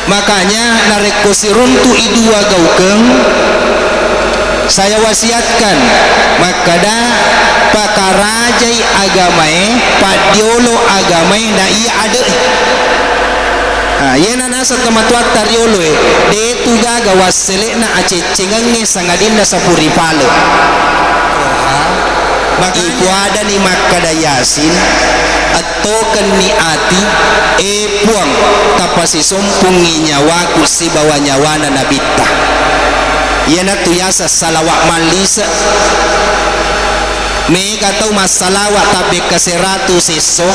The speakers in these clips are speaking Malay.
Makanya nareko siruntu idua gaukeng saya wasiatkan makada pakarajai agamae padiolo agamae na iya ada iya nana sa tematuat tariolo de tuga gawas selek na acecengangnya sangadinda sapuri palo iku ada ni makada yasin atau keniati puang tapasi sompungi nyawaku si bawa nyawana nabita yana tuyasa salawak malisa mega tau masalawak tabe kaseratu seso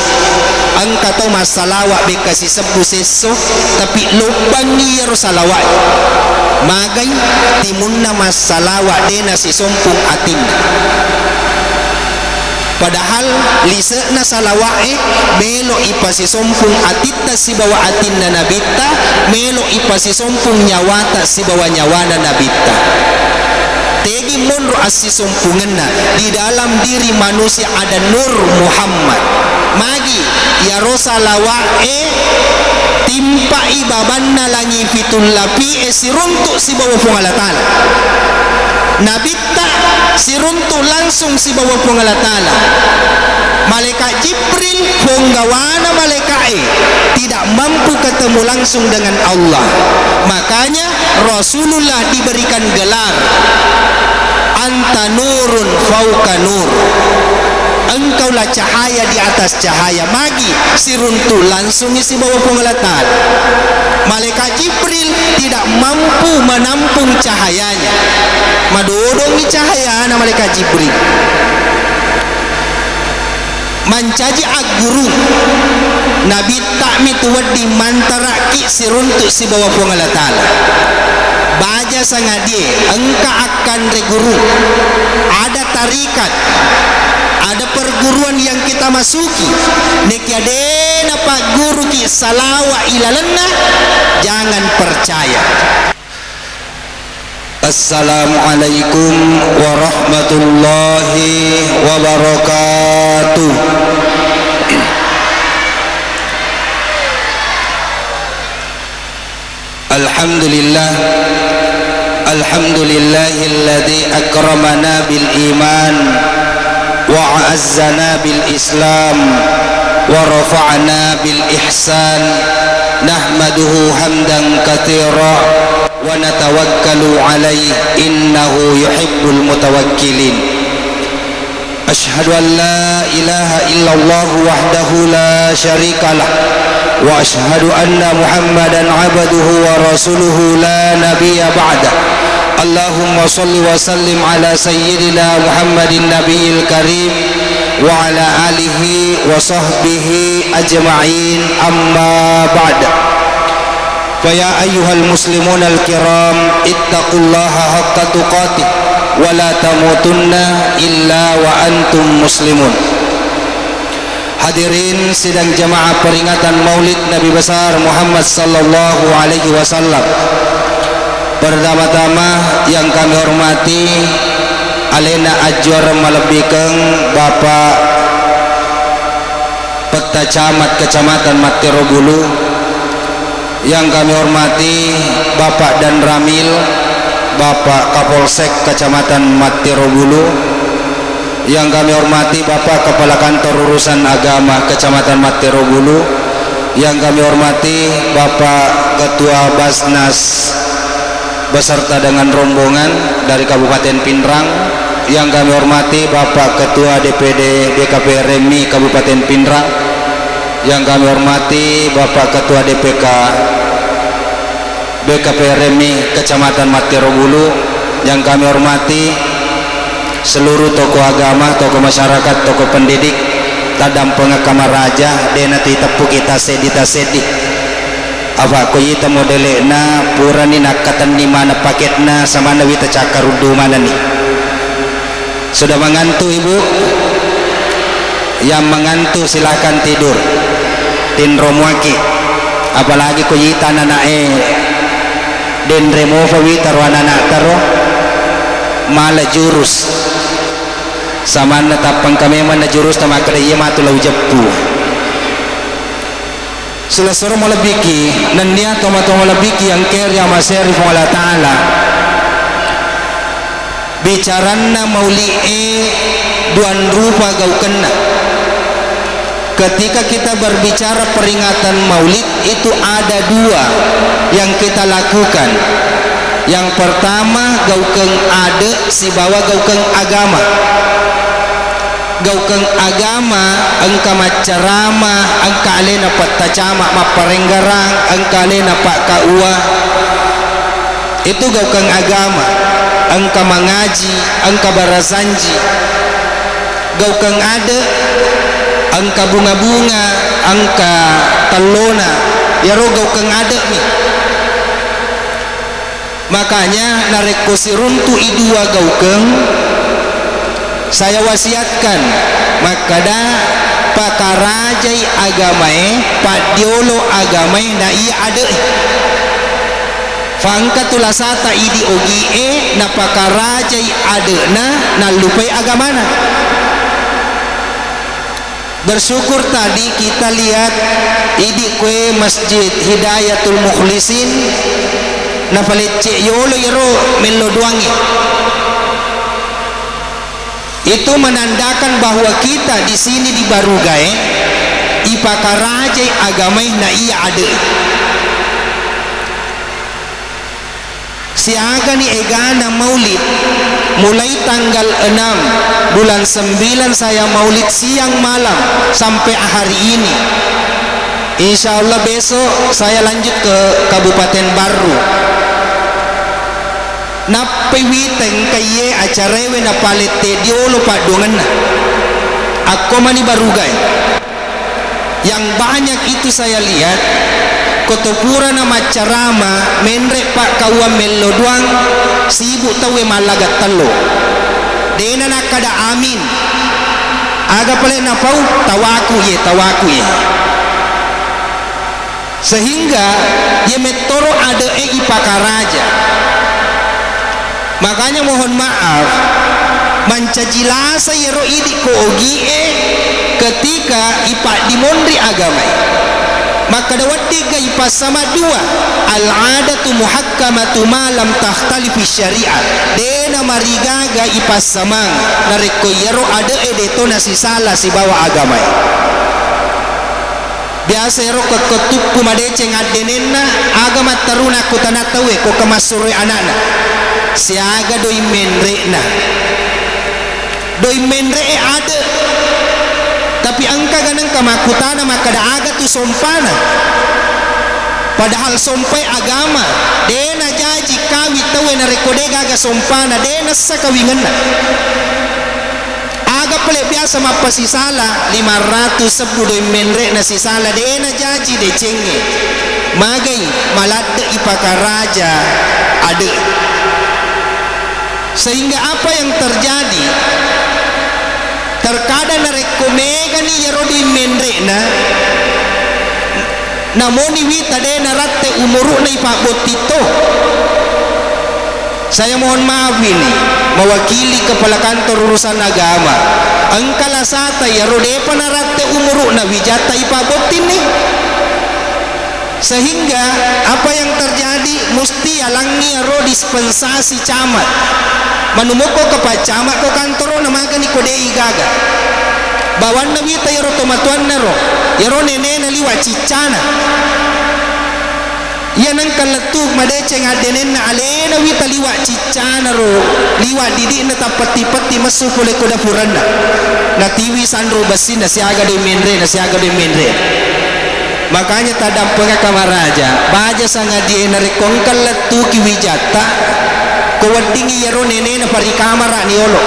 angka tau masalawak be kasi sebu seso tapi lubang niya ro salawak magay timunna masalawak dena si sompung atin padahal lisa na salawae melo ipasi sompung atita si bawa atin na nabita melo ipasi sompung nyawata si bawa nyawana nabita tegi monro asi sompungenna di dalam diri manusia ada nur Muhammad magi ya rosalawae timpa ibabanna langi fitul lapi siruntuk si bawa pengalatala nabita siruntuk langsung si bawa pengalatala malaikat Jibril penggawana malaikat tidak mampu ketemu langsung dengan Allah makanya Rasulullah diberikan gelar anta nurun fauka nur engkaulah cahaya di atas cahaya magi siruntu langsung isi bawah pengelatan malaikat Jibril tidak mampu menampung cahayanya madodongi cahaya na malaikat Jibril mancaji aguru nabi takmi tuwadi mantaraki siruntu si bawah pengelatan baja sangadie engka akan reguru ada tarikat ada perguruan yang kita masuki nekiadena pak guru ki salawa ilalenna jangan percaya. Assalamualaikum warahmatullahi wabarakatuh. Alhamdulillah alhamdulillahilladzi akramana bil iman wa a'azzana bil islam wa rafa'na bil ihsan nahmaduhu hamdan katsira wa natawakkalu alaihi innahu yuhibbul mutawakkilin. Asyhadu an la ilaha illallah wahdahu la syarikalah wa asyhadu anna Muhammadan abduhu wa rasuluhu la nabiyya ba'da. Allahumma salli wa sallim ala sayyidina Muhammadin nabiyil karim wa ala alihi wa sahbihi ajma'in amma ba'da. Fa ya ayyuhal muslimun al kiram ittaqullaha haqqa tuqatih wa la tamutunna illa wa antum muslimun. Hadirin sidang jamaah peringatan Maulid Nabi besar Muhammad sallallahu alaihi wasallam. Pertama-tama yang kami hormati alena ajur malebikeun Bapak Peta Camat Kecamatan Matiro Bulu, yang kami hormati Bapak Dan Ramil Bapak Kapolsek Kecamatan Matiro Bulu, yang kami hormati Bapak Kepala Kantor Urusan Agama Kecamatan Matiro Bulu, yang kami hormati Bapak Ketua Basnas beserta dengan rombongan dari Kabupaten Pindrang, yang kami hormati Bapak Ketua DPD DKP RMI Kabupaten Pindrang, yang kami hormati Bapak Ketua DPK BKP RMI Kecamatan Matiro Bulu, yang kami hormati seluruh tokoh agama, tokoh masyarakat, tokoh pendidik tadam pengakama raja denati tepuk kita sedi apa ko yita modelena purani nakatan di mana paketna sama nawi cakar udu mana nih. Sudah mengantuk ibu? Yang mengantuk silahkan tidur tin romuaki, apalagi ko yita nanae den remova witar wanana taro mala jurus sama natapang kami mana jurus nama kada iya matulau jepu. Sulasoro mo labiki nandiya tomatong labiki yang kerja maseri Allah Ta'ala bicaranna mauli'e duan rupa gaukenna. Ketika kita berbicara peringatan maulid itu ada dua yang kita lakukan. Yang pertama gaukeng ade si bawa gaukeng agama. Gaukeng agama engka macarama engka alena patacama maparenggarang engka alena pak kaua. Itu gaukeng agama. Engka mengaji engka barasanji. Gaukeng ade engka bunga-bunga engka telona ya ro gaukeng ade nih. Makanya nareko siruntu idua gaukeng saya wasiatkan makada pakarajai agamae padiolo agamae na iya ade fangka tulasata idi ogie na pakarajai ade na lupai agamana. Bersyukur tadi kita lihat idi kue Masjid Hidayatul Mukhlisin na palit yolo yero melo duangi. Itu menandakan bahwa kita di sini di Barugai ipakarajai agamai na iya ade. Siaga ni egana maulid mulai tanggal 6 bulan 9 saya maulid siang malam sampai hari ini. Insya Allah besok saya lanjut ke Kabupaten Baru. Nape witeng kaye acarewe na palete diolo padongan. Aku mani Barugai. Yang banyak itu saya lihat kotopura na macarama menre pak kawa melo duang sibuk tawe malagat talo dena na kada amin aga pale na pau tawaku ye sehingga ye metoro ada ipakaraja. Makanya mohon maaf mancajilasa yero idi ko ogie ketika ipak dimondri agama maka dawat tiga ipas sama dua al-adatu muhakkamatu ma lam takhtalifi syariat dena marigaga ipas samang nareko yero ada edeto nasi salah si bawa agama biasa yero keketup kumadece ngadenena agama taruna kutanatawe ko kemasuroi anakna siaga doi menre ada tapi angka ganang kamakutana maka da aga tu sompana padahal sompai agama dena jaji kawi tawe na rekode gaga sompana dena sakawinganna aga pale biasa mapasisala 500 sebudo menre na sisala dena jaji de cenge magai malade ipakaraja ada sehingga apa yang terjadi terkadang narekomega ni yarodi menre namoni wita de narate umuru na ipabotito. Saya mohon maaf ini mewakili kepala kantor urusan agama angkala sata yarode panarate umuru na wijata ipabotin nih sehingga apa yang terjadi mesti alangi ro dispensasi camat manumoko kepada camat ko kantoro namaga ni kodei gaga bawan nabi ta yaro tomatuan naro yaro nene na liwa cicana ya nang kaletuk madece ngadenen na alena wita liwa cicana ro liwa didi na tapati-pati masu pole koda purana na tiwi sandro basina siaga de menre makanya tadam penga kamaraja baja sanga die na rekongkal letuki wijata ko wadingi yaro nene na pari kamara ni olo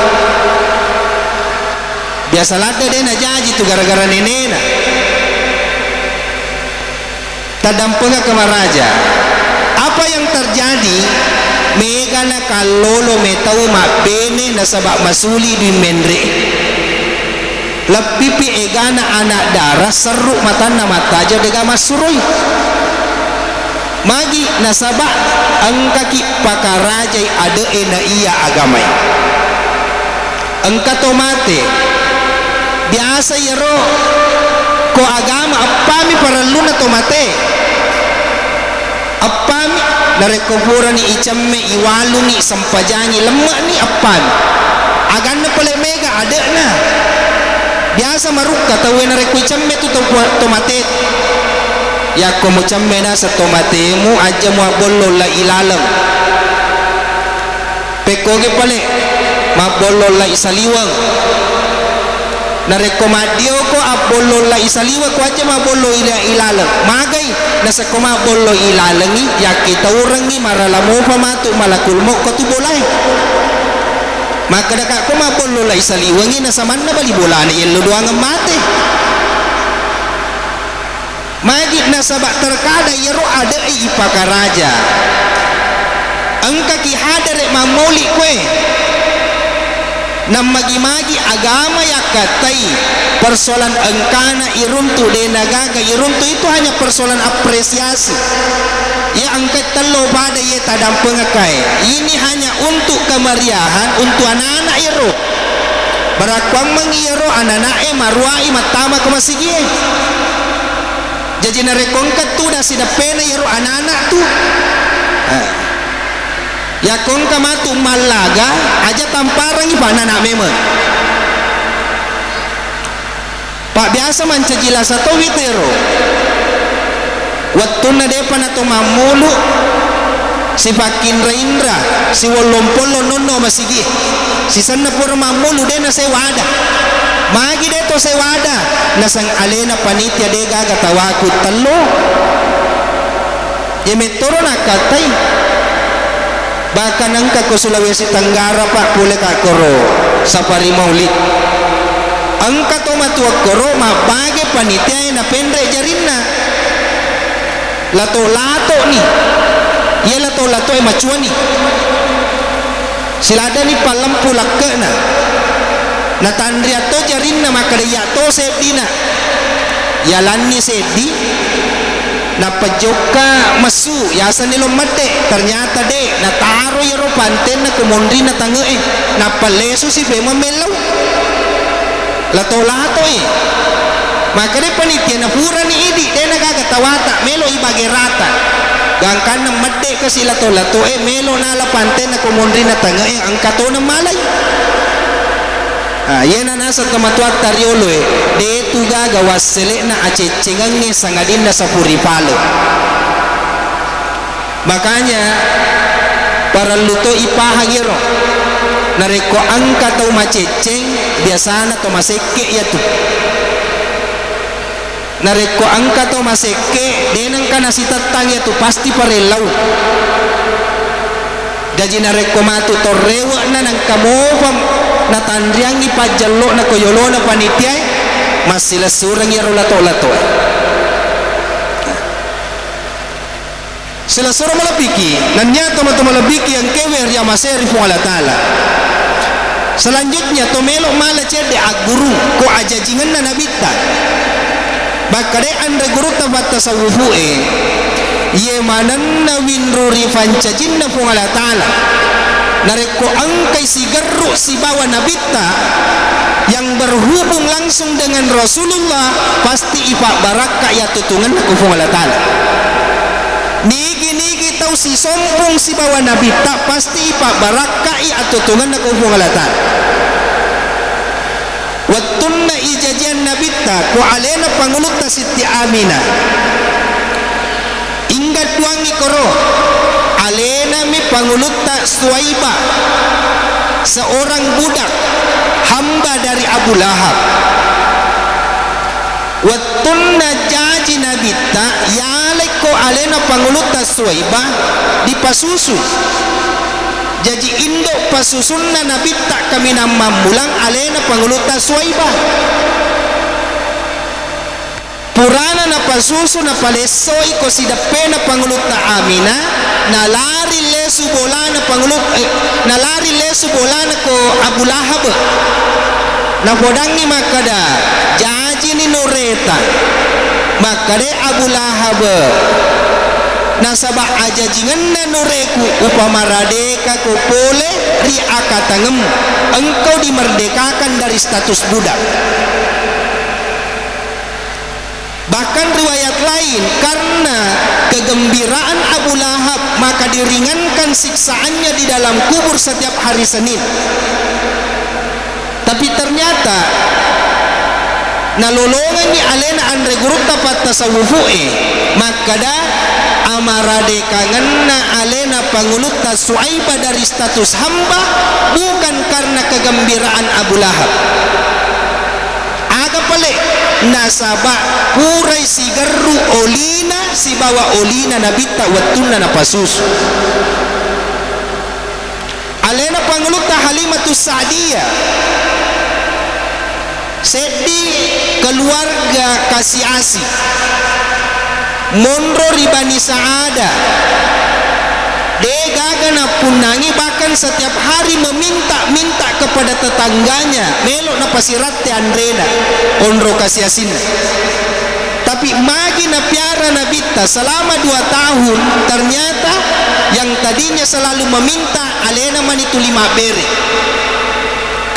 biasa lada de na jaji tu gara-gara nene na tadam penga kamaraja apa yang terjadi mega na kalolo metau ma bene na sabak masuli di menre lepipi egana anak darah seru matana mataja dega masuroi magi nasabak angkaki pakarajai ada ena iya agamai angka tomate biasa yero ko agama apa mi perlu na to mate apa mi dari kubura ni icamme iwalu ni sampajangi lemak ni apa mi agan na pala mega ada na biasa marukka tawe na reko icamme tu to mate ya ko mo camme na sa tomate mu aja mo bollo la ilalang pekoge pale mabolol la isaliwang nareko madio ko abolol la isaliwang ko aja mabollo ila ilalang magay nasa ko mabollo ilalangi yakita urangi maralamo pamatu malakul mo ko tu bolay maka daka ko mabollo la isaliwangi nasa man na bali bolane yelo doang mate magi nasa bak terkada yero ada ipakaraja angka ki hadare mamoli kwe nam magi-magi agama ya katai persoalan engkana iruntu de nagaga iruntu itu hanya persoalan apresiasi ya angkat telo pada ye tadam pengakai ini hanya untuk kemeriahan untuk anak-anak iro barakwang mengiro anak-anak maruai matama kemasigi jadi narekongkat tu dah sida pena iro anak-anak tu ya kong kamatu malaga aja tamparang ipa anak memang pak biasa mancajila satu witero waktu na depan atau mamulu si pakin Indra si wolompolo nono masigi si sana pura mamulu de na sewada magi de to sewada nasang alena panitia de gaga tawaku talo ye metoro na katay bahkan angka ko Sulawesi Tenggara pak pule kak koro sapari maulid angka to matuak koro mabage panitia na pendre jarinna lato ni ia lato macuani silada ni palam pulak ke na tandria to jarinna makariya to sedina yalan ni sedi na pajoka masu yasan nilo mate ternyata de na taro yero panten na kumondri na tange na paleso si bema melaw lato makanya panitia na pura ni idi de nagagatawata melo ibage rata gangkan na mate kasi lato melo na la panten na kumondri na tange ang kato na malay yan na nasa tamatuat tariolo de tuga gawas sele na acecengangnya sangadin na sa puripalo makanya para luto ipahagiro nareko angka tau maceceng biasa na to maseke ya tu nareko angka tau maseke denang kana sitatang ya tu pasti parelau daji nareko matu torrewa na nang kamofam na tandriangi pajalo na koyolo na panitia masila surang yaro lato sila surang malapiki nanya teman-teman malapiki yang kewer ya maseri Allah Ta'ala selanjutnya tomelo mala cede aguru ko ajajingan na nabita bakare anda guru tabat tasawufu ye manan na winruri fancajin na Allah Ta'ala nareko angkai si geruk si bawa nabita yang berhubung langsung dengan Rasulullah pasti ipak barakah ya tutungan aku Allah Ta'ala nigi tahu si sombong si bawa nabita pasti ipak barakah ya tutungan aku Allah Ta'ala wattunna ijajian nabita ku alena panguluta Siti Aminah ingat duangi koro alena mi panguluta Suwaiba seorang budak hamba dari Abu Lahab wattunna jaji nabita yaleko alena panguluta Suwaiba di pasusu jadi indok pasusunna nabita kami namamulang alena panguluta Suwaiba purana na pasusu na palesoi ko sidapena panguluta Amina nalari lesu bolana nalari lesu bolana ko Abu Lahab na bodangi makada jaji ni nureta makade Abu Lahab nasabah ajajingan na nureku upamaradeka ko pole ri akatangem engkau dimerdekakan dari status budak Bahkan riwayat lain, karena kegembiraan Abu Lahab maka diringankan siksaannya di dalam kubur setiap hari Senin. Tapi ternyata nalolongan ni alena andre guru tapat tasawufu maka dah amarade kangenna alena pangulut tasuaiba dari status hamba, bukan karena kegembiraan Abu Lahab. Aga pale nasaba purai sigaru olina si bawa olina nabita watuna napasus alena pangulut Halimatus Sa'diyah sedi keluarga kasih asih Monro ribani Saada degagana punangi, bahkan setiap hari meminta-minta kepada tetangganya melok na pasirate andrena onro kasih asin. Tapi magi na piara nabita selama 2 tahun, ternyata yang tadinya selalu meminta alena manitu 5 bere.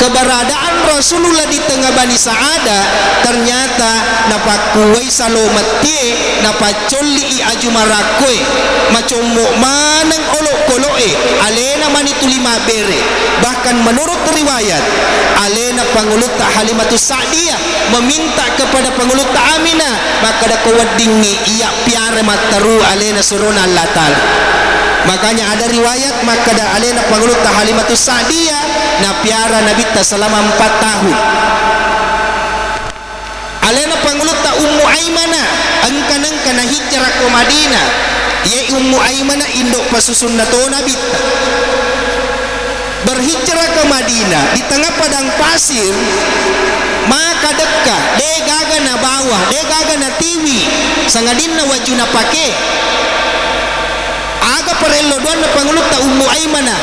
Keberadaan Rasulullah di tengah Bani Saada ternyata napakuai salomatie napacoli ajumarakoi macomok manang olok koloe alena manitu 5 bere. Bahkan menurut riwayat alena pangulut Halimatus Sa'diyah meminta kepada pangulut Aminah maka da kawadingi iya piare mataru alena suruna Allah Ta'ala. Makanya ada riwayat maka da alena pangulut Halimatus Sa'diyah na piara Nabi ta selama 4 tahun. Alena pangulut ta Ummu Aimanah angkanang kana hijrah ke Madinah. Ye Ummu Aimanah indok pasusun na to Nabi ta berhijrah ke Madinah di tengah padang pasir, maka dekat degaga na bawah degaga na tiwi sangadin na wajuna pake aga perelo doan na pangulut ta Ummu Aimanah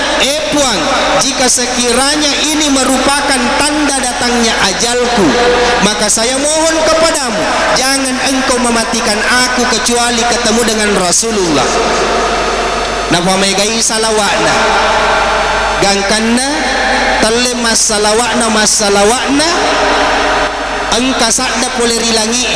puang, jika sekiranya ini merupakan tanda datangnya ajalku, maka saya mohon kepadamu jangan engkau mematikan aku kecuali ketemu dengan Rasulullah. Napa megai salawatna gangkanna telle masalawatna engka sadda pole rilangi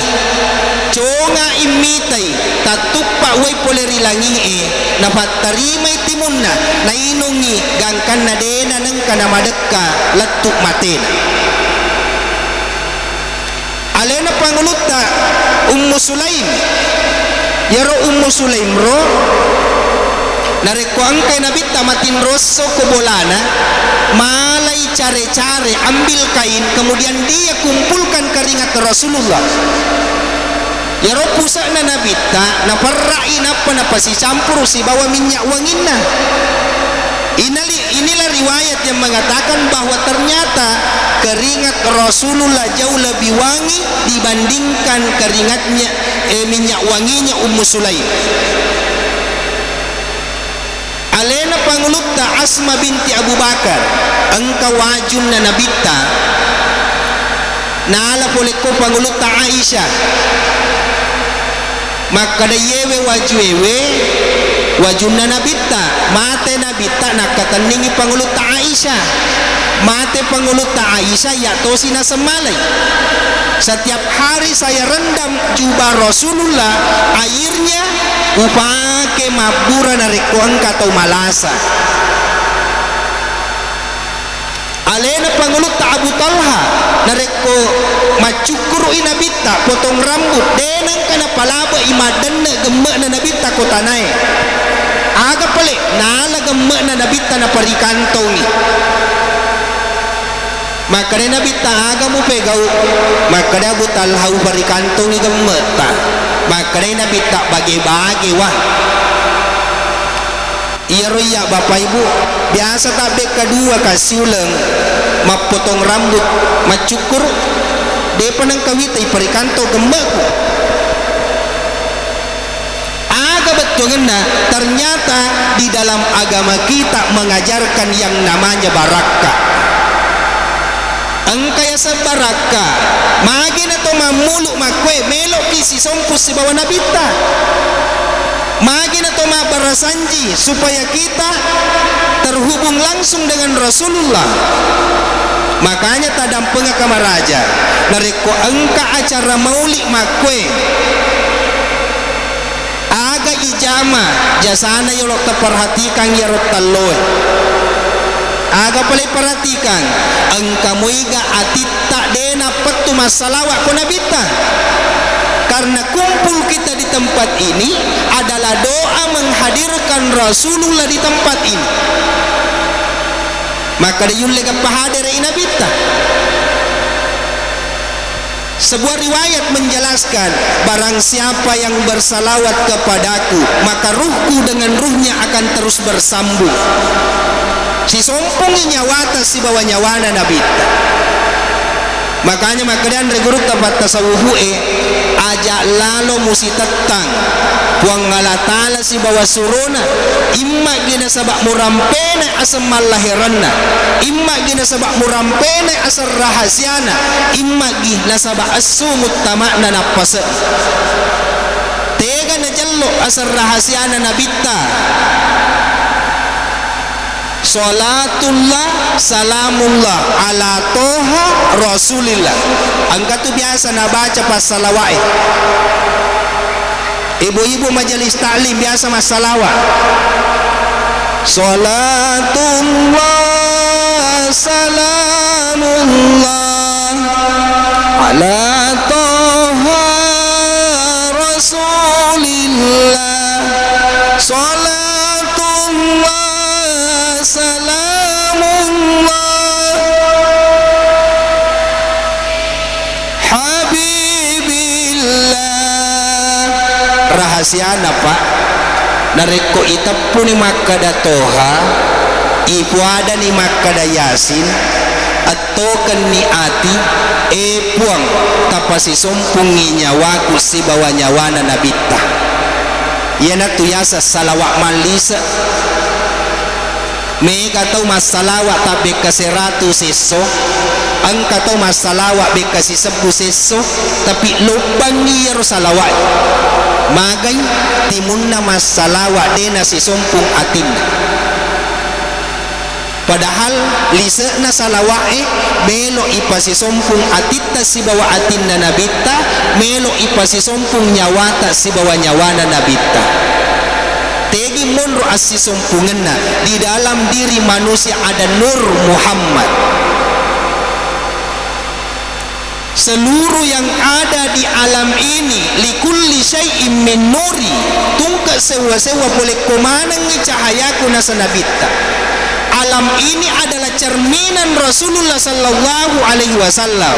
conga imitai tatupa wai pole rilangi napat tarimai timunna nainungi gangkanna dena nengkana madekka letuk maten alena pangulutta Ummu Sulaim yaro Ummu Sulaim ro nareko angkai Nabi tamatin rosso kobolana malai care-care ambil kain kemudian dia kumpulkan keringat Rasulullah ya ro pusakna Nabi ta na parrain apa na pasi campur si bawa minyak wanginna. Inilah riwayat yang mengatakan bahwa ternyata keringat Rasulullah jauh lebih wangi dibandingkan keringatnya minyak wanginya Ummu Sulaim. Alena pangulutta Asma binti Abu Bakar engkau wajun na nabita nala poleko pangulutta Aisyah maka da yewe wajuewe wajun na nabita mate nabita nakataningi pangulutta Aisyah mate pangulutta Aisyah ya tosi na semalai. Setiap hari saya rendam jubah Rasulullah airnya upake mabura nareko angka atau malasa. Alena pangulut ta Abu Talha nareko macukuru inabita potong rambut denang kana palaba imadan na gemek na nabita kotanai aga pale nala gemek na nabita na parikantongi maka dia Nabi tak aga mu pegau maka dia Abu Talha parikantongi gemek ta maka dia Nabi tak bagi-bagi wah iya roya bapak ibu biasa tak bek kedua kasih ulang mapotong rambut macukur dia penang kawitai perikanto gemek aga betul ngena ternyata di dalam agama kita mengajarkan yang namanya barakah engkaya sabaraka magin atau mamuluk makwe melok kisi sompus si bawa nabita magin atau supaya kita terhubung langsung dengan Rasulullah. makanya tadam penga kamaraja nareko engka acara maulid makwe aga ijama jasana yolok terperhatikan ya rotaloy aga pala perhatikan engka muiga atita dena petu masalawat ko nabita karena kumpul kita di tempat ini adalah doa menghadirkan Rasulullah di tempat ini. Maka diyun lega pahadir inabita. Sebuah riwayat menjelaskan barang siapa yang bersalawat kepadaku maka ruhku dengan ruhnya akan terus bersambung. Si sompungi nyawata si bawa nyawana nabita. Makanya makanya guru tempat tasawuhu ajak lalo musi tetang puang ngalatala si bawa suruna imma gina sabak murampene asam malahiranna imma gina sabak murampene asar rahasiana imma gina sabak asumut tamakna napasa tega na jallo asar rahasiana nabita salatullah salamullah ala toha rasulillah. Angka tu biasa na baca pas salawat. Ibu-ibu majelis taklim biasa mas salawat. Salatullah salamullah ala toha rasulillah. Salatullah salamullah habibillah. Rahasiana pak nareko itapun ni makada toha ibu ada ni makada yasin atau kan ni ati puang tapasi sompungi nyawaku si bawa nyawana nabita yana tu yasa salawat malisa mega tau masalawat tabe kaseratu seso angka tau masalawat be kasi sebu seso tapi lubang niya ro salawat magay timunna masalawat dena si sompung atin padahal lisa na salawat melo ipasi sompung atita si bawa atin na nabita melo ipasi sompung nyawata si bawa nyawana nabita tegi monro asi sompungenna di dalam diri manusia ada nur Muhammad. Seluruh yang ada di alam ini likulli syai'in min nuri tungka sewa-sewa boleh kumanangi cahayaku nasa nabita. Alam ini adalah cerminan Rasulullah sallallahu alaihi wasallam.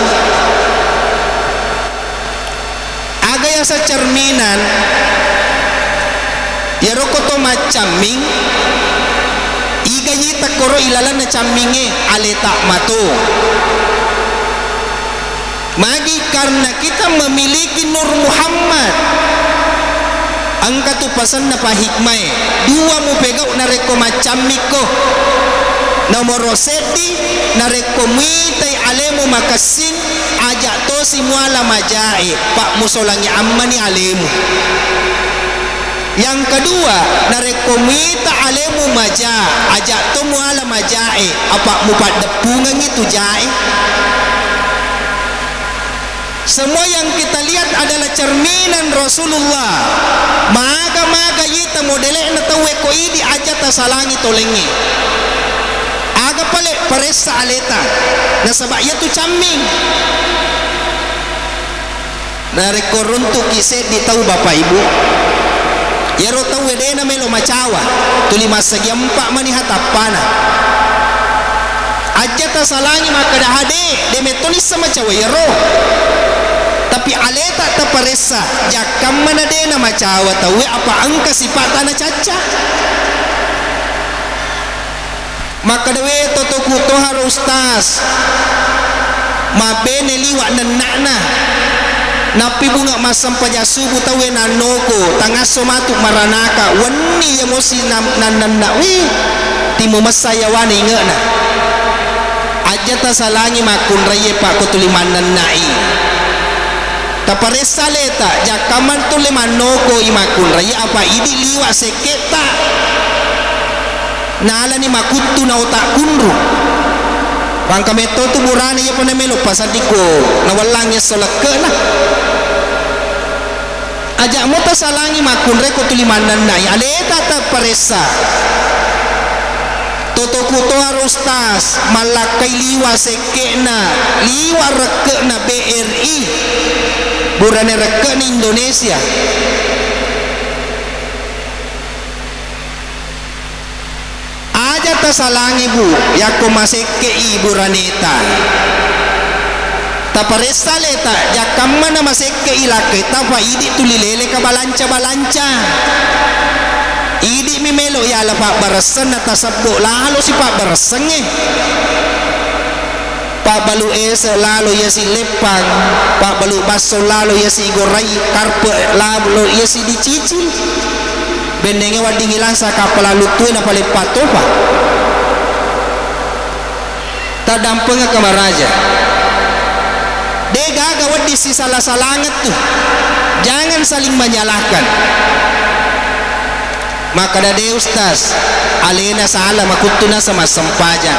Aga yasa cerminan ya rokoto macaming iga yita koro ilalan na caminge aleta mato magi karena kita memiliki Nur Muhammad angka tu pasan na pahikmay dua mu pegau na reko macamiko nomor seti na reko mitay alemu makasin ajak to si muala majai pak musolangi ammani alemu. Yang kedua narekomita alemu maja ajak tomu ala majae apa mupat depungan itu jae. Semua yang kita lihat adalah cerminan Rasulullah. Maga yita modele na tawe ko idi ajak tasalangi tolengi aga pale paresa aleta na sabak yatu camming narekoruntu kise di tahu bapak ibu yaro tahu wedena melo macawa tuli masagi empat mani hatapana aja tasalangi maka dah hade de metonis sama cawa yaro tapi aleta taparesa jakam mana dena macawa tahu apa angka sifatana caca maka dewe toto kuto harus tas mabene liwak nenakna napi bunga masam pajasubu tawe nanoko tangaso matuk maranaka wani emosi nananna timu masaya wani ngena aja tasalangi makun raye pak ko tuliman nai taparesa leta jakaman tuliman noko imakun raye apa idi liwa seketa nala ni makutu na otak kunru pangkameto tu burane ya pun melok pasadiko nawalangnya solake lah ajak mo ta salangi makun reko tulimanan na ale tata paresa toto kuto arostas malakai liwa sekena liwa reke na BRI burane reke na Indonesia aja ta salangi bu yako maseke ibu raneta taparesa leta jakam mana maseke ilake tapa idi tulilele ka balanca idi mi melo ya la pak barasan atas sabdo lalu si pak barasan pak balu lalu ya si lepang pak balu baso lalu ya si gorai karpe lalu ya si dicicil bendenge wading ilang sa kapala lutuin apa lepato pak tadampeng ke maraja dega gawat di si salah-salanget tuh jangan saling menyalahkan maka dade ustaz alena salah makutuna sama sempajang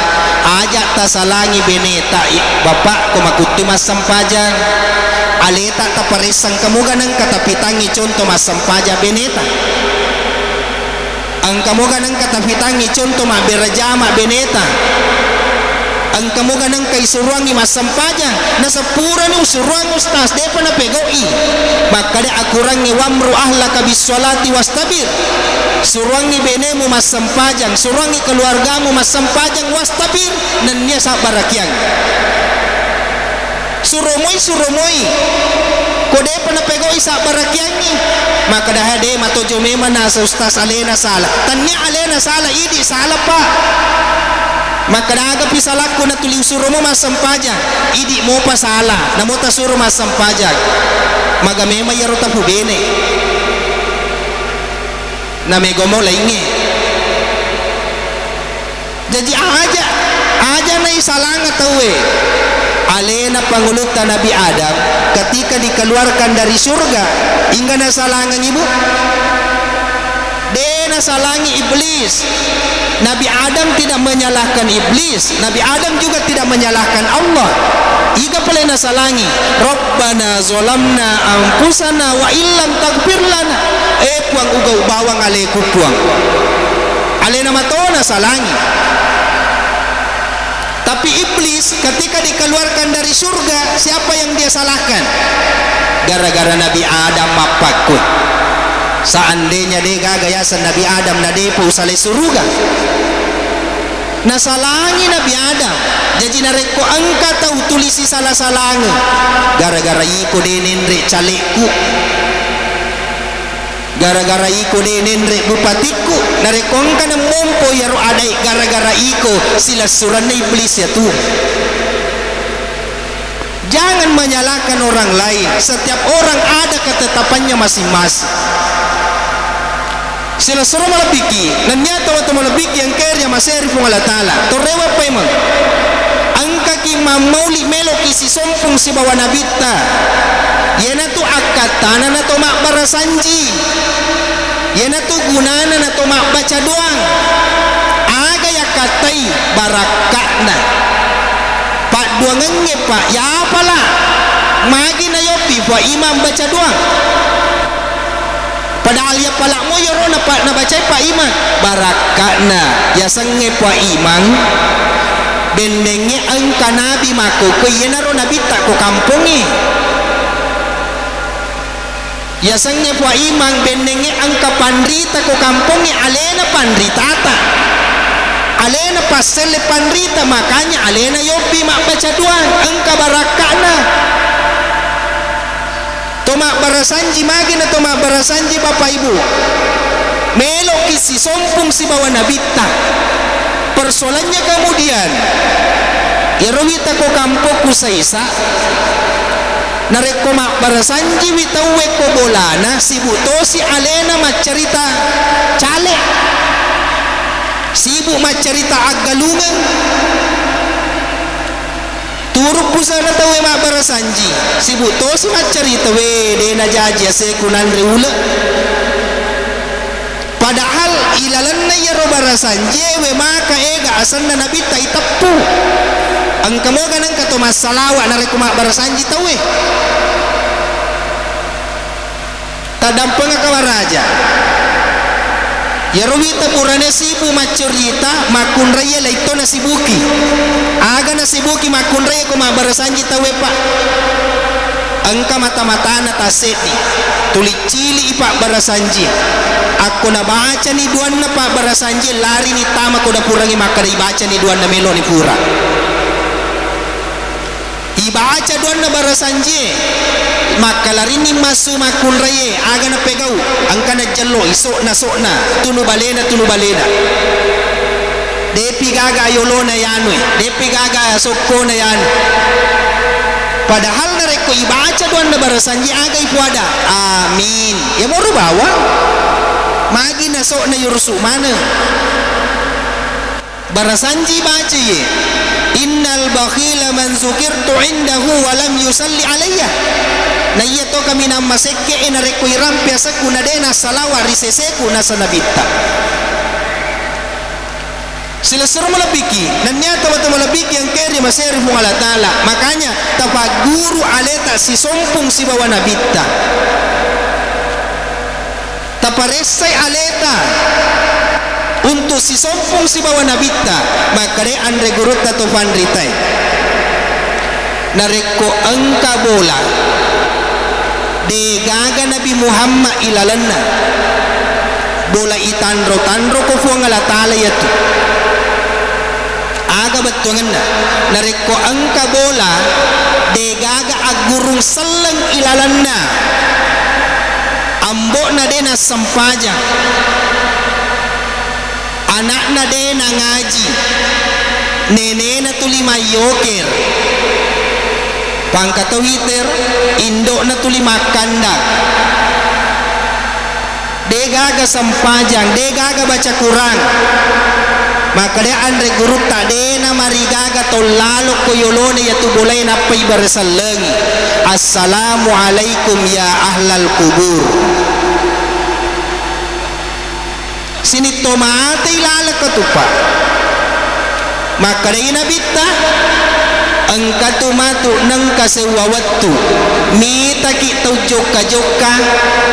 ajak ta salangi beneta bapak ko makutu mas sempajang aleta ta paresang kamu ganang katapitangi contoh mas sempajang beneta ang kamu ganang katapitangi contoh ma berajama beneta ang kamu ganang kay suruangi masampaja na sa pura ni usuruang ustaz de pa na pegoi maka de akurangi wamru ahlaka bisolati wastabir suruangi benemu masampajang suruangi keluargamu masampajang wastabir nan niya sa barakyang surumoy kode pa na pegoi sa barakyangi maka dah de matojo mema na sa ustaz alena sala tanya alena sala idi sala pa maka daga pisalaku na tuling suruh mo masampajang idi mo pa sala na mo ta suruh masampajang maga mema yaro ta pubene na mego mo laingi jadi aja na isalanga tawe alena pangulutan Nabi Adam ketika dikeluarkan dari surga hingga na salangan ibu dena salangi iblis. Nabi Adam tidak menyalahkan iblis, Nabi Adam juga tidak menyalahkan Allah. Iga pelena salangi Rabbana zolamna anfusana wa illam taghfir lana puang ugau bawang aleku puang alena matona salangi. Tapi iblis ketika dikeluarkan dari surga siapa yang dia salahkan? Gara-gara Nabi Adam mapakut. Seandainya dia gagayasan Nabi Adam na dia po salay suruga nasalangi Nabi Adam jadi nareko angka tau tulisi salah-salangi gara-gara iko denenre caleku gara-gara iko denenre bupatiku nareko angka na mompo yaro adai gara-gara iko sila suran na iblis ya tuh. Jangan menyalahkan orang lain. Setiap orang ada ketetapannya masing-masing. Sila suruh malabiki nanyata wa malabiki yang kerja maseri pun Allah Ta'ala torewa paimang angka ki mamauli meloki si sompong si bawa nabita yana tu akatana na to mak barasanji yana tu gunana na to mak baca doang aga yakatai barakakna pak duangannya pak ya apalah magi na yopi pak imam baca doang padahal ya palak mo yoro na pak na baca pak imam barakakna ya senge pak imam bendengnya angka nabi mako ko yenaro nabi tak ko kampungi ya senge pak imam bendengnya angka pandrita ko kampungi alena pandritata alena pasele pandrita makanya alena yopi mak baca doang angka barakakna tomak barasanji magi na tomak barasanji bapak ibu melok kisi sompong si bawa nabita persoalannya kemudian irowita ko kampoku sa isa nareko mak barasanji witawe ko bolana si buto si alena macarita cale sibuk macarita aggalungan turuk pusana tawe mak barasanji sibuk to si macarita we de na jaji ase kunan reula padahal ilalan na yaro barasanji we maka ega asan na nabi tai tappu Angka mo ganang kato masalawa na rekumak barasanji tahu tadampang kawaraja ya ruwita purane sibu macurita makun raya laito na sibuki aga na sibuki makun raya kumak barasanji tahu pak angka mata-mata na taseti tulit cili ipak barasanji aku na baca ni duan na pak barasanji lari ni tama ko na purangi maka ibaca ni duan na melo ni pura ibaca duan na barasanji maka lari ni masu makun raye aga na pegau angka na jalo isok na tunu balena depi gaga yolo na yanwe depi gaga soko na yan padahal na reko ibaca duan na barasanji aga ipuada amin ya mau bawa magi na sok na yursu mana barasanji baca ye innal bakhila man zukirtu indahu walam yusalli alayya na iya to kami na masekke na reko iram biasa kuna dena salawa riseseku na sanabitta sila suruh malabiki dan nyata mata malabiki yang keri maseri mung Allah Ta'ala makanya tapaguru aleta si sompung si bawa nabitta taparesay aleta untuk si sompung si bawa nabitta makare andre gurut tato pandritai nareko angka bola de gaga Nabi Muhammad ilalanna bola itanro ko fuang Allah Ta'ala yatu aga betungan na reko angka bola de gaga agurung selang ilalanna ambok na de na sampaja anak na de na ngaji nene na tulima yoker pangkata witer indok na tulima kandang de gaga sampajang de gaga baca Quran maka dia andre guru tade na marigaga to lalo ko yolone ya tu boleh napai barsalengi assalamu alaikum ya ahlal kubur sini tomate ilala katupa maka dia nabitta angkatu matu nang kasewawatu mita ki tau joka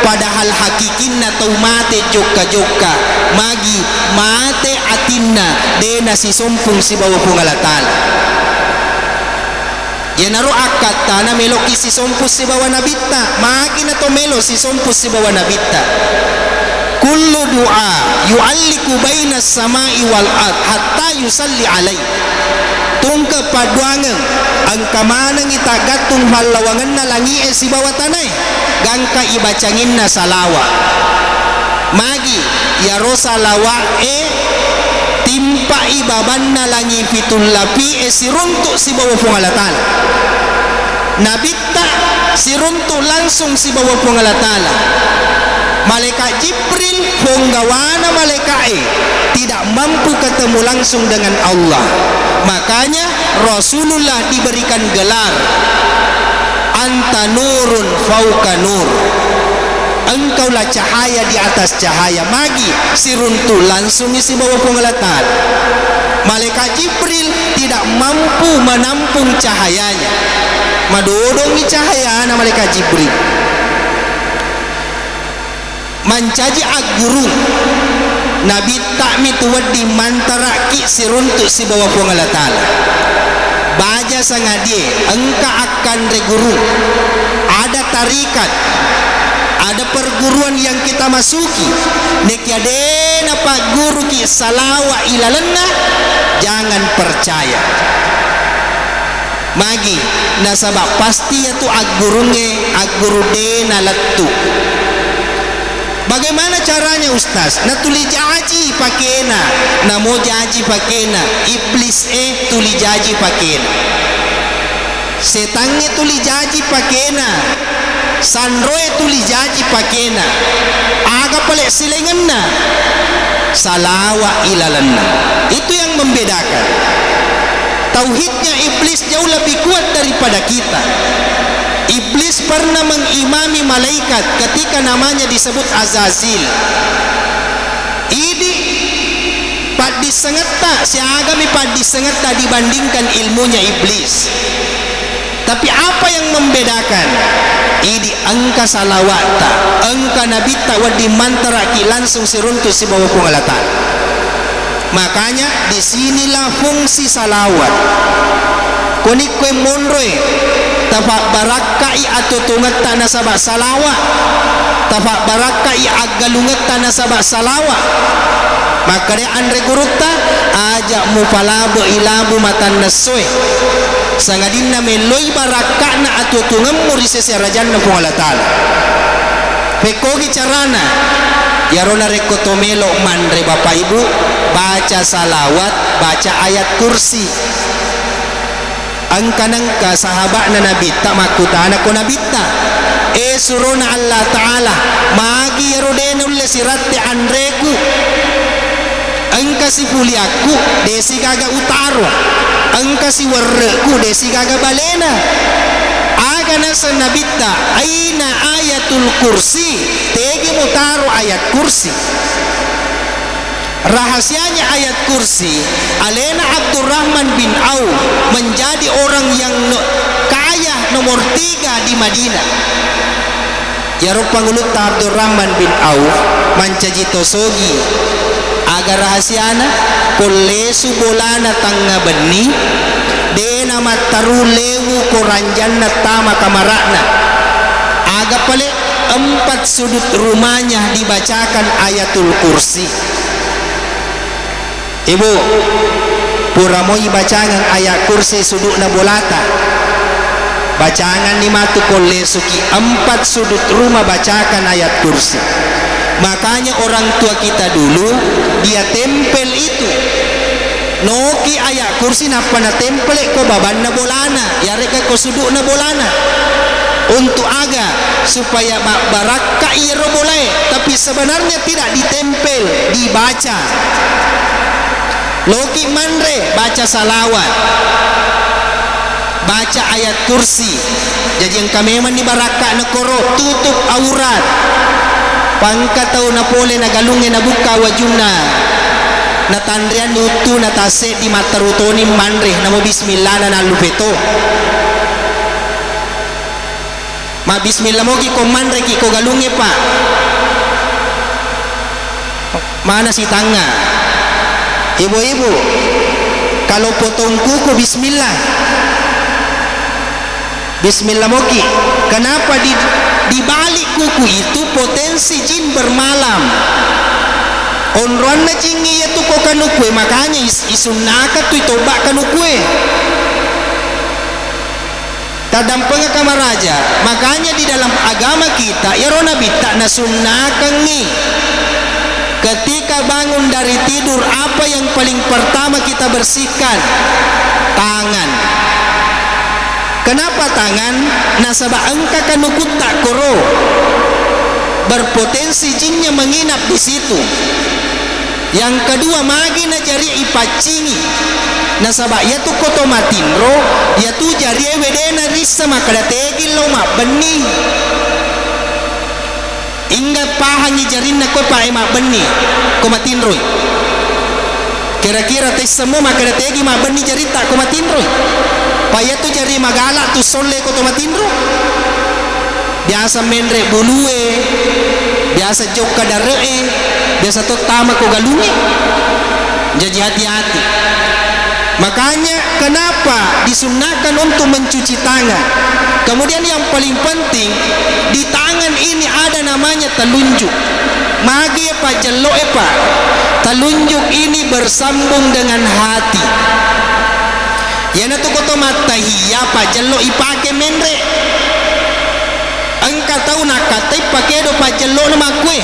padahal hakikinna tau mate joka magi mate atinna dena si sompung si bawa pungalatan yenaro akat tanah meloki si sompus si bawa nabitta magi na to melo si sompus si bawa nabitta kullu du'a yu'alliku baina samai wal ard hatta yusalli alai tungka paduangan angka manang itagatung halawangan na langi si bawa tanay gangka ibacangin na salawa magi ya rosa lawa timpa ibaban na langi fitul lapi si runtuk si bawa pungalatan nabitta si runtuk langsung si bawa pungalatan malaikat Jibril penggawana malaikat tidak mampu ketemu langsung dengan Allah makanya Rasulullah diberikan gelar anta nurun fauka nur engkaulah cahaya di atas cahaya magi si runtu langsung isi bawah pengelatan malaikat Jibril tidak mampu menampung cahayanya madodongi cahaya na malaikat Jibril mancaji agurung Nabi tak mituwad di mantara ki si runtuk si bawah pengelatan baja sangadie engka akan reguru ada tarikat ada perguruan yang kita masuki nekiadena pak guru ki salawa ilalenna jangan percaya magi nasabak pasti yaitu agurunge agurudena letu bagaimana caranya ustaz na tuli jaji pakena na mo jaji pakena iblis tuli jaji pakena setange tuli jaji pakena sanroe tuli jaji pakena aga pale silenganna salawa ilalanna itu yang membedakan tauhidnya iblis jauh lebih kuat daripada kita iblis pernah mengimami malaikat ketika namanya disebut Azazil ini padis sengeta siaga mi padis sengeta dibandingkan ilmunya iblis. Tapi apa yang membedakan? Idi angka salawata, angka nabita wadi mantara ki langsung siruntu si bawa pengalatan. Makanya disinilah fungsi salawat. Kuni kue monroe tapak barakai atau tungat tanah sabak salawat, tapak barakai agalungat tanah sabak salawat. Maka dia andre gurukta ajak mupalabu ilabu matan nasoi sangadina meloi barakana atau tungam murise serajan na pungalatan. Pekogi carana yarona rekotomelo mandre bapak ibu baca salawat, baca ayat kursi. Angkanangka sahabat na nabita makutana ko nabita suruna Allah Ta'ala magi yarodenul sirati andreku angka si puliaku desi gaga utaro angka si warreku desi gaga balena aga nasa nabita aina ayatul kursi tegi mutaro ayat kursi. Rahasianya ayat kursi, alena Abdurrahman bin Auf menjadi orang yang kaya nomor 3 di Madinah. Ya rupangulut Abdurrahman bin Auf mancajito sogi agar rahasiana kolesu bolana tangga beni dena mataru lewu koranjanna tama kamarakna aga pale 4 sudut rumahnya dibacakan ayatul kursi. Ibu puramoi bacangan ayat kursi sudut na bolata bacangan ni matu kolesuki 4 sudut rumah bacakan ayat kursi. Makanya orang tua kita dulu dia tempel itu noki ayat kursi napa na tempel ko baban na bolana ya reka ko sudut na bolana untuk aga supaya baraka iro boleh, tapi sebenarnya tidak ditempel, dibaca. Loki mandre baca salawat, baca ayat kursi. Jadi yang kami memang di baraka nekoro tutup aurat. Pangkat tahu na pole na galunge na buka wajuna. Na tandrian nutu na tase di matarutoni mandre namo bismillah na lupeto. Ma bismillah mo ki ko mandre ki ko galunge pa. Mana si tangga? Ibu-ibu, kalau potong kuku bismillah. Bismillah moki. Kenapa di balik kuku itu potensi jin bermalam. Onron na jingi itu ko kanukwe, makanya isunaka tu itoba kanukwe. Tadampanga kamaraja. Makanya di dalam agama kita yarona bita na sunnakangi. Ketika bangun dari tidur, apa yang paling pertama kita bersihkan? Tangan. Kenapa tangan? Nasaba angka kanukut tak koro. Berpotensi jinnya menginap di situ. Yang kedua, magi na jari ipacingi. Nasaba ya tu koto matinro, ya tu jari wedena risa makadategil lo mak benih. Ingat pahangi jarin na ko pa ema benih ko matinroy. Kira-kira tes semua maka dategi ma benih jari tak ko matinroy. Paya tu jari magala tu solle ko to matinro. Biasa menre bulue, biasa jok kadaree, biasa to tama ko galunge. Jadi hati-hati. Makanya kenapa disunahkan untuk mencuci tangan. Kemudian yang paling penting, di tangan ini ada namanya telunjuk. Magi apa jelo apa? Telunjuk ini bersambung dengan hati. Yana tu koto matahiya pa jelo ipake menre. Engkau tahu nak kata pakai do pa jelo nama kue.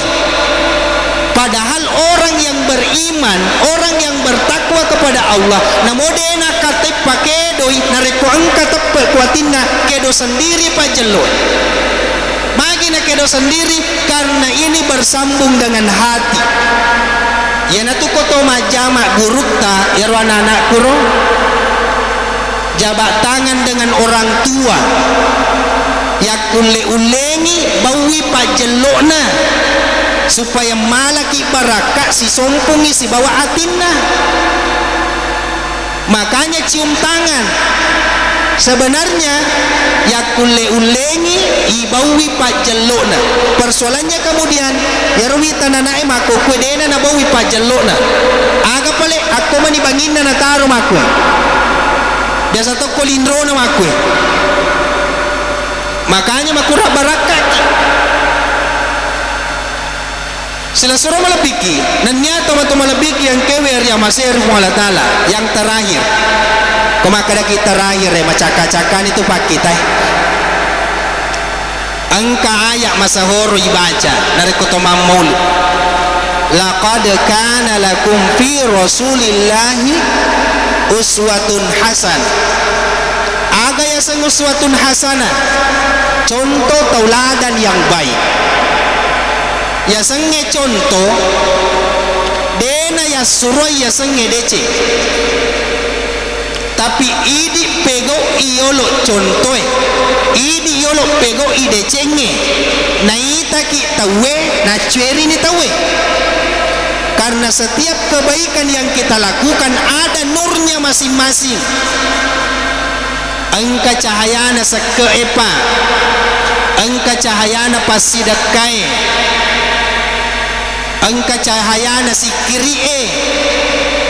Padahal orang yang beriman, orang yang bertakwa kepada Allah, namode nak kata pakai doi nareko engkau tepe kuatina kedo sendiri pajelo. Bagi nak kedo sendiri karena ini bersambung dengan hati. Ya natu koto majama gurukta irwana anak kuro jabat tangan dengan orang tua. Ya kule ulengi bawi pajelo na. supaya malaki barakat si sompungi si bawa atinna. Makanya cium tangan. Sebenarnya ya kulle ulengi ibawi pak jelokna. Persoalannya kemudian ya ruwi tananae mako kudena na bawi pak jelokna. Aga pale aku mani banginna na taro mako. Biasa to kolindro na mako. Makanya makura barakat. Sila suruh malabiki nanya tomato malabiki yang kewer ya masih Allah Ta'ala yang terakhir kemakada kita terakhir macaka-cakan itu pak kita angka ayat masa horo ibaca dari kutuma maulid laqad kana lakum fi rasulillahi uswatun hasan aga ya sang uswatun hasanah contoh tauladan yang baik ya senge contoh dena ya suruh ya senge dece tapi idi pego iolo contoh idi iolo pego ide cenge na itaki tawe na cueri ni tawe karena setiap kebaikan yang kita lakukan ada nurnya masing-masing angka cahayana sekeepa angka cahayana pasidakai angka cahayana si kiri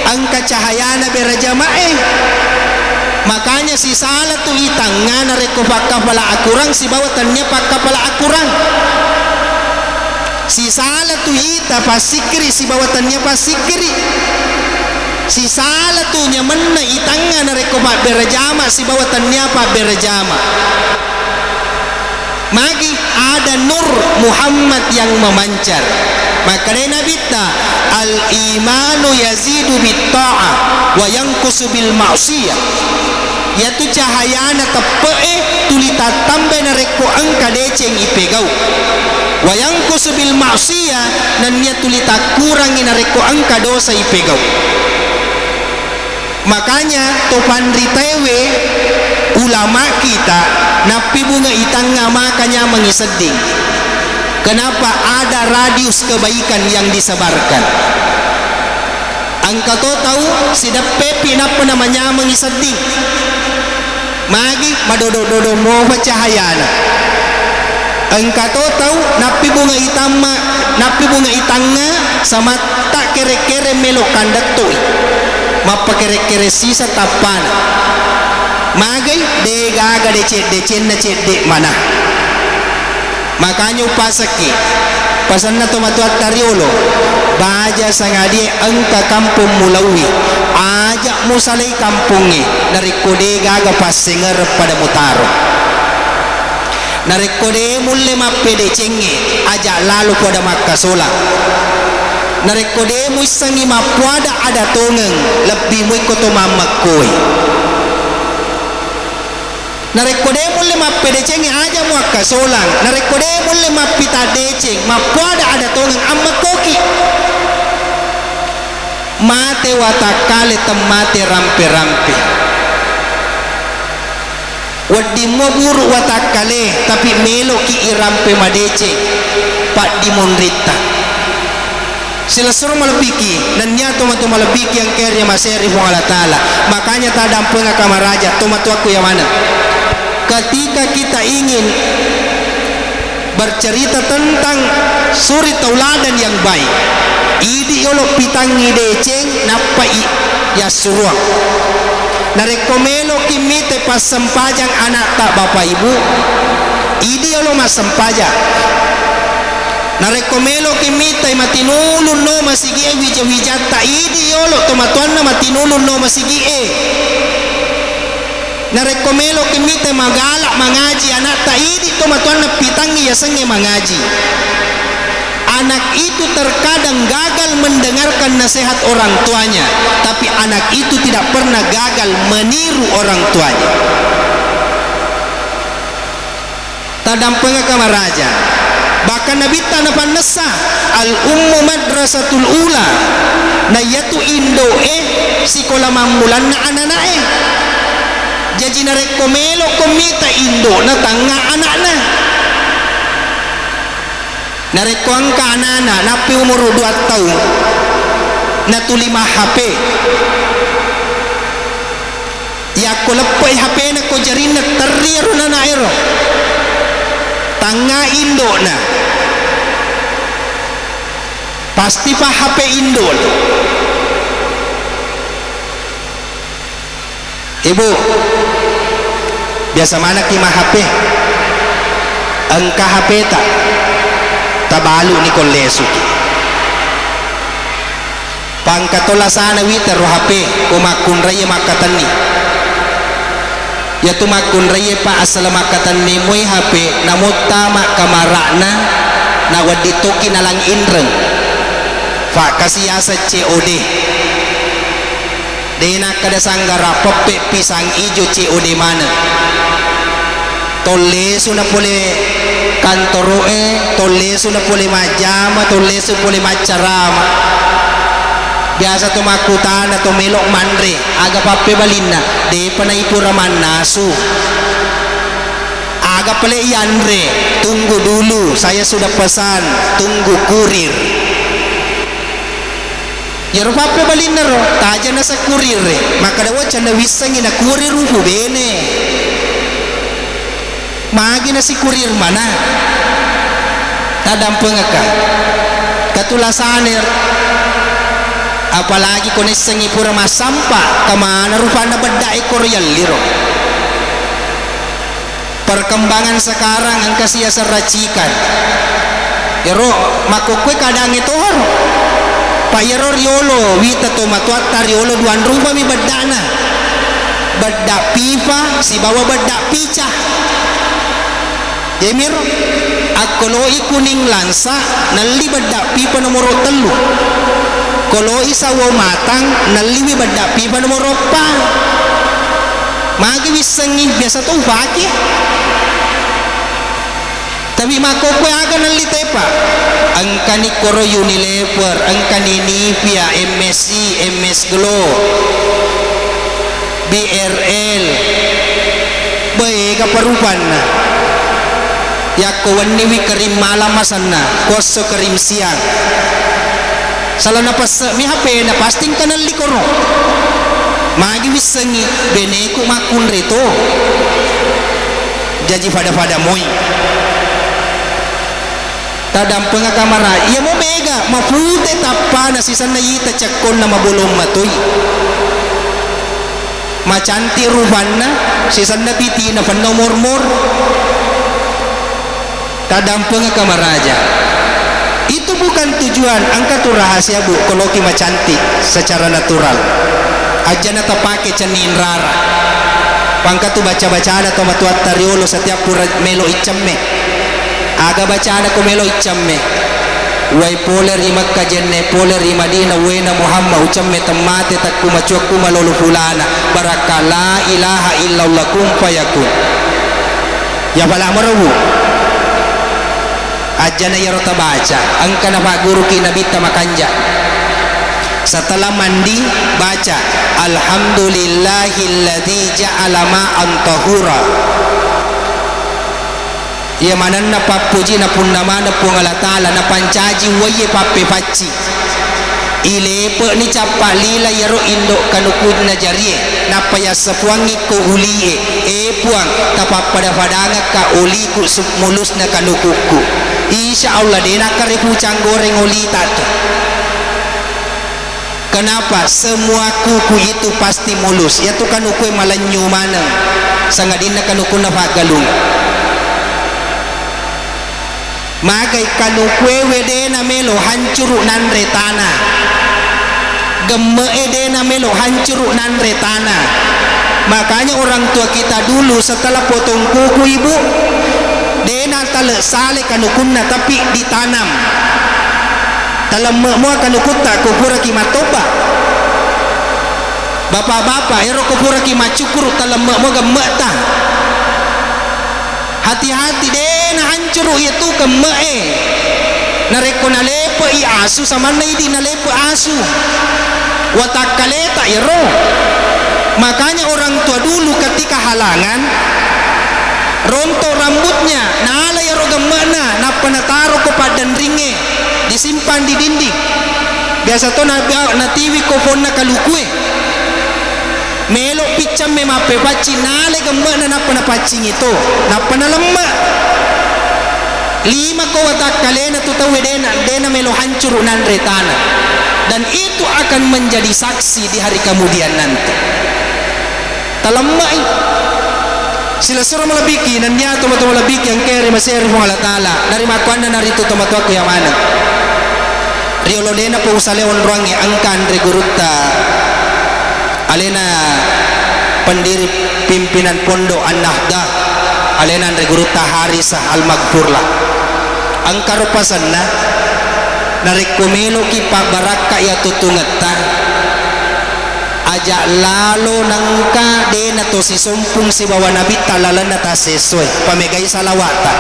angka cahayana berjamaah. Makanya si salah tu itangana reko pakapala akurang si bawatannya pakapala akurang si salah tu ita pasikiri si bawatannya pasikiri si salah tu nyamanna itangana reko pak berjama si bawatannya pak berjama. Magi ada nur Muhammad yang memancar. Maka Nabi ta al imanu yazidu bit ta'ah wa yanqusu bil ma'siyah. Yaitu cahayana tepe tulita tambe na reko angka deceng ipegau. Wa yanqusu bil ma'siyah dan nya tulita kurangi na reko angka dosa ipegau. Makanya topan ritewe ulama kita napi bunga itanga makanya mengiseding. Kenapa ada radius kebaikan yang disebarkan? Angka to tahu sidap pepi napa namanya mengiseding. Magi madodo-dodo mo cahayana. Angka to tahu napi bunga itama napi bunga itanga sama tak kere-kere melo kandatoi. Mapa kere-kere sisa tapan. Magai de gaga de ced de mana. Makanya upasaki pasan na tumatuat tariolo baja sangadi angka kampung mulawi ajak musalay kampungi dari kode gaga pasengar pada mutaro dari kode mulle mappede cenge ajak lalu pada makasola dari kode musangi mapuada ada tongeng lebih muikoto mamakoi narekode mulle mappede cenge aja muakka solang narekode mulle mappita deceng mapuada ada tongang amma koki mate watakale temate rampe-rampe waddi moburu watakale tapi melo ki irampe madeceng pak dimonrita sila suruh malapiki dan nyato matu malapiki yang kerja maseri Allah Ta'ala. Makanya tadam penga kamaraja tomatu aku yang mana ketika kita ingin bercerita tentang suri tauladan yang baik idi yolo pitangi deceng napai ya suruh narekomelo kimite pas sempajang anak tak bapak ibu idi yolo mas sempajang narekomelo kimite matinulun no masigi wija-wijata idi yolo tomatuan na matinulun no masigi narekomelo kimite magalak mengaji anak taidi tomatuan na pitangi ya senge mengaji anak itu terkadang gagal mendengarkan nasihat orang tuanya tapi anak itu tidak pernah gagal meniru orang tuanya tadam pengakama raja bahkan Nabi tanah panasa al ummu madrasatul ula na yatu indo sikola mamulan na ananae jadi narekomelo komita indo na tanga anak na nareko angka anak-anak napi umur 2 tahun na tu 5 HP ya ko lepai HP na ko jarina teriru na nairo tanga Indo na pasti pa HP Indo. Ibu biasa mana kima HP angka HP tak tabalu ni kolesu pangkatola sana witer HP kumakun raya makatan ni ya tu makun raya pa asal makatan ni moy HP namutta mak kamarakna na waditoki nalang indreng fa kasiyasa COD dena kada sanggara pepe pisang ijo COD mana tolesu na pole kantoroe tolesu na pole majama tolesu pole macarama biasa to makutana to melok mandre aga pape balinna de panai puraman nasu aga pale yandre tunggu dulu saya sudah pesan tunggu kurir ya ro pape balinna ro taja na sa kurir maka dawa canda wisangi na kurir ru bene magi na si kurir mana tadam pengaka katulasanir apalagi konesengi pura masampa kemana rupanya beda ekor yang liro perkembangan sekarang angka siasa racikan yaro makokwe kadang itu haro pak yaro riolo wita to matuata riolo duan rupa mi bedana beda pipa si bawa beda pica Demir akoloi kuning lansa nali beda pipa nomor 3 koloi sawo matang naliwi beda pipa nomor 4 magi wisengi biasa tuh pakai tapi makokwe aga nali tepa angka ni koro Unilever angka ni Nivea MSC MS Glow BRL baik kaparupan na ya kawan niwi kerim malam masana koso kerim siang salah napas mi HP na pasting kanal likoro magi wisengi beneku makun reto jaji pada moi tadam pengakamara iya mo mega mafute tapana si sana yita cekon na mabolong matoy macanti rubanna si sana piti na panomor-mor tadam pengakamaraja itu bukan tujuan angka tu rahasia bu kalau kima cantik secara natural aja nata pakai cenin rara pangka tu baca-baca ada tomat tariolo setiap pura melo icemme aga baca ada ko melo icemme wai poler i Makkah jenne poler i Madinah wena Muhammad ucamme temate takku macuakku malolu fulana baraka la ilaha illallah kum fayakun ya bala marawu ajana ya rota baca angka na pak guru kinabita makanja setelah mandi baca alhamdulillahilladzi ja'ala ma'an tahura ya mana na papuji na pundama na pungala taala na pancaji waye pape paci ile pe ni capa lila yaro indo kanukud na jarie na paya sepuangi ko ulie puang tapa pada padanga ka uliku mulus na kanukuku insyaallah dena kare pucang goreng oli tato kenapa semua kuku itu pasti mulus ya tu kanuku malanyu mana sangadina kanuku na pagalung magai kanukwe wedena melo hancur nan retana gemme edena melo hancur nan retana makanya orang tua kita dulu setelah potong kuku ibu dena tale sale kanukunna tapi ditanam dalam semua kanukutta kupura kimatoba bapak-bapak ero kupura kimacukur dalam semua gemeta hati-hati dena hancur itu kemme nareko nalepo i asu sama naidi nalepo asu watakaleta ero makanya orang tua dulu ketika halangan rontok rambutnya, nala ya roga mana, napa na taruh ke padan ringe, disimpan di dinding. Biasa to na tiwi ko phone na kalukue. Melo picam me mape paci nala gemana napa na pacing itu, napa na lemak. 5 ko watak kalena tu tahu dena melo hancur nan retana. Dan itu akan menjadi saksi di hari kemudian nanti. Talamai sila sura malabiki nan niya tumato malabiki ang kere masir mo Allah Taala dari makuan na narito tumato ako yang mana riolo dena po usaleon ruangi angkan regurutta alena pendiri pimpinan pondok An-Nahdah alena regurutta Harisah Al-Maghfurlah ang karupasan na narekomelo ki pabaraka ya tutungeta aja lalo nangka dena to si sumpung si bawa nabi talalan na ta sesuai pamegay salawata.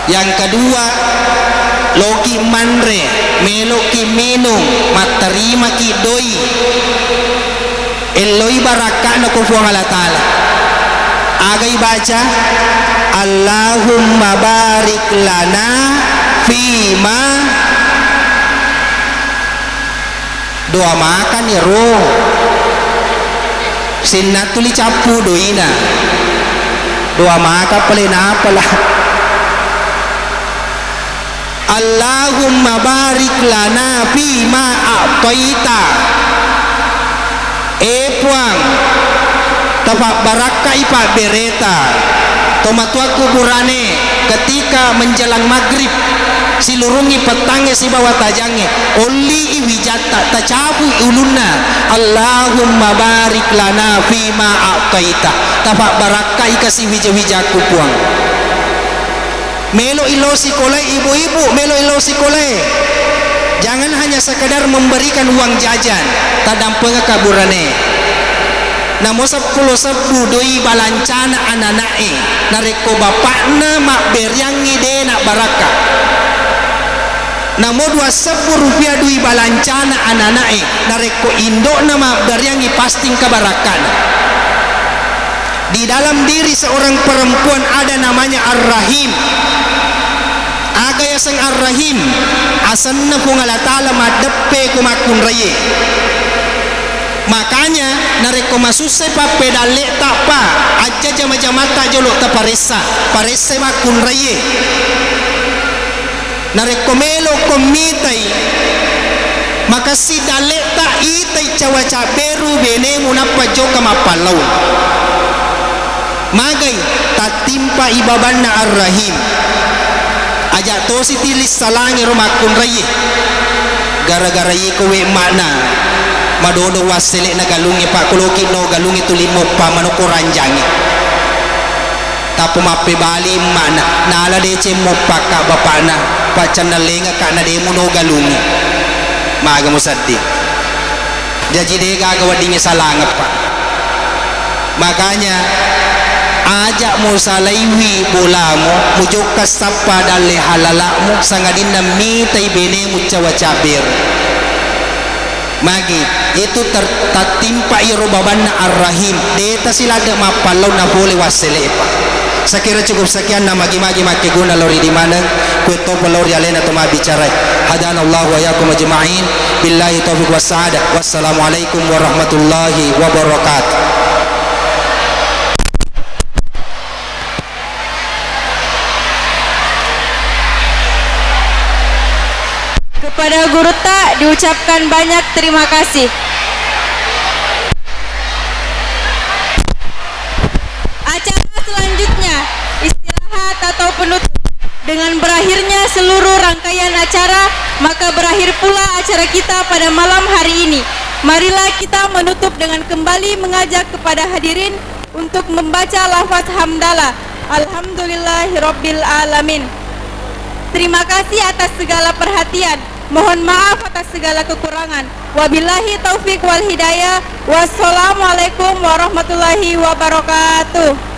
Yang kedua loki manre meloki minung materima ki doi eloi baraka na kufuang Allah Ta'ala agay baca Allahumma barik lana fima doa makan ya roh sinna tuli capu doina doa makan pelena apalah Allahumma barik lana fima a'taita puang tapak baraka ipa bereta tomatua kuburane ketika menjelang maghrib silurungi petangnya si bawah tajange oli iwijata tacabu ulunna Allahumma barik lana fima a'taita tapak baraka ikasi wija-wijaku puang melo ilosi kolai ibu-ibu melo ilosi kolai jangan hanya sekedar memberikan uang jajan tadampeng kaburane namo 10 doi balancana ananae nareko bapakna mak beryangi de nak baraka namo 20 rupiah dui balancana ananae nareko indo nama beryangi pasting kabarakan. Di dalam diri seorang perempuan ada namanya Ar-Rahim agaya sang Ar-Rahim asanna kung Allah Ta'ala madepe kumakun raye makanya nareko masusay pa pedale tapa aja jama-jamata jolok ta paresa makun raye nareko melo komitai maka si dale ta itai cawaca beru bene munapa joka mapalau magai tatimpa ibabanna Ar-Rahim ajak tosi tilis salangi rumakun raye gara-gara yiko we makna madodo wasele na galungi pak kuloki no galungi tulimo pa manoko ranjangi tapu mape bali mana nala dece mo paka bapana pacan nalenga kana demo no galungi maga musaddi jadi de gagawa dingi salangap pak makanya ajak mo salaiwi bolamu mujoka sapa dalle halalamu sangadina mitai bene mu cawa-cabir magi itu tertimpa irobabanna Ar-Rahim deta silada mapalau na boleh waselepa sakira cukup sekian na magi-magi make guna lori di mana kue topo lori alena to bicara hadanallahu wa yakum ajma'in billahi taufiq wassaada wassalamualaikum warahmatullahi wabarakatuh. Kepada Guru Tak diucapkan banyak terima kasih. Acara selanjutnya istirahat atau penutup. Dengan berakhirnya seluruh rangkaian acara, maka berakhir pula acara kita pada malam hari ini. Marilah kita menutup dengan kembali mengajak kepada hadirin untuk membaca lafaz hamdalah. Alhamdulillahirabbil alamin. Terima kasih atas segala perhatian. Mohon maaf atas segala kekurangan. Wabillahi taufik wal hidayah. Wassalamualaikum warahmatullahi wabarakatuh.